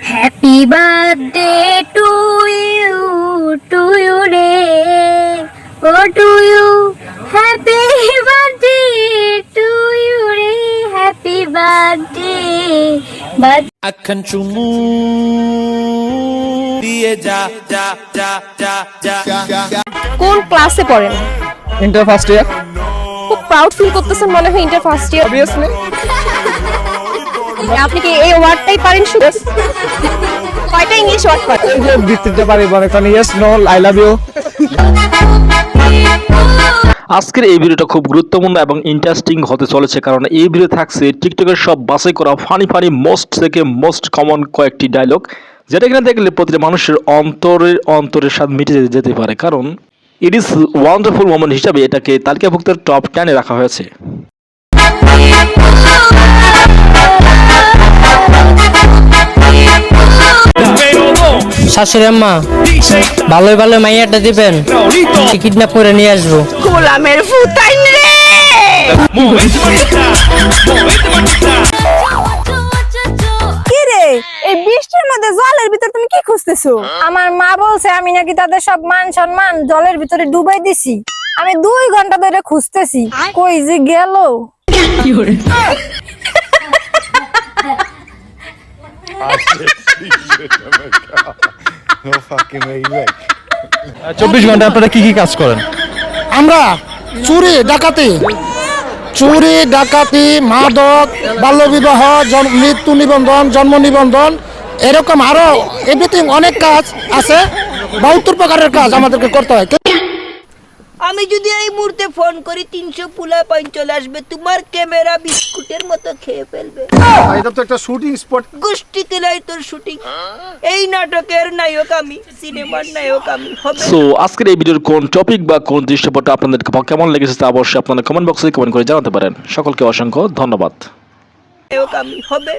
Happy birthday to you রে, ও to you, happy birthday to you রে, happy birthday. আখান চুমু দিয়ে যা যা যা যা যা। কোন ক্লাসে পড়েন? Inter first year. খুব প্রাউড ফিল করতেছেন মনে হয় ইন্টার ফার্স্ট ইয়ার। অবভিয়াসলি। আপনি কি এই ওয়ার্ডটাই পারেন শুধু? কয়টা ইংলিশ ওয়ার্ড পারেন? এই যে দিতে পারি বলে কারণ yes no I love you. আজকের এই ভিডিওটা খুব গুরুত্বপূর্ণ এবং ইন্টারেস্টিং হতে চলেছে, কারণ এই ভিডিও থাকছে টিকটকের সব বাছাই করা ফানি মোস্ট থেকে মোস্ট কমন কয়েকটি ডায়লগ, যেটা কিনা দেখলে প্রতিটা মানুষের অন্তরের স্বাদ মিটে যেতে পারে, কারণ ইট ইজ ওয়ান্ডারফুল মোমেন্ট হিসাবে এটাকে তালিকাভুক্তের টপ 10-এ রাখা হয়েছে। শাশুড়ি আম্মা, ভালোই ভালো মাইয়াটা দিবেন, কিডন্যাপ করে নিয়ে আসবো। গোলামের ফুতাইন রে। কি রে, এই বৃষ্টির মধ্যে জলের ভিতর তুমি কি খুঁজতেছো? আমার মা বলছে আমি নাকি তাদের সব মান সম্মান জলের ভিতরে ডুবাই দিছি। আমি 2 ঘন্টা ধরে খুঁজতেছি, কই যে গেল। 24 ঘন্টা আপনারা কি কি কাজ করেন? আমরা চুরি ডাকাতি, মাদক, বাল্যবিবাহ, মৃত্যু নিবন্ধন, জন্ম নিবন্ধন, এরকম আরো এভরিথিং অনেক কাজ আছে। 72 প্রকারের কাজ আমাদেরকে করতে হয়। আমি যদি এই মুহূর্তে ফোন করি 300 পুলা পয়েন্ট চলে আসবে, তোমার ক্যামেরা বিস্কুটের মতো খেয়ে ফেলবে। এটা তো একটা শুটিং স্পট। গোষ্ঠী তেলাই তোর শুটিং। এই নাটকের নায়ক আমি, সিনেমার নায়ক আমি হবে। সো আজকের এই ভিডিওর কোন টপিক বা কোন দৃশ্যপটটা আপনাদের কেমন লেগেছে তা অবশ্যই আপনারা কমেন্ট বক্সে কমেন্ট করে জানাতে পারেন। সকলকে অসংখ্য ধন্যবাদ। নায়ক আমি হবে।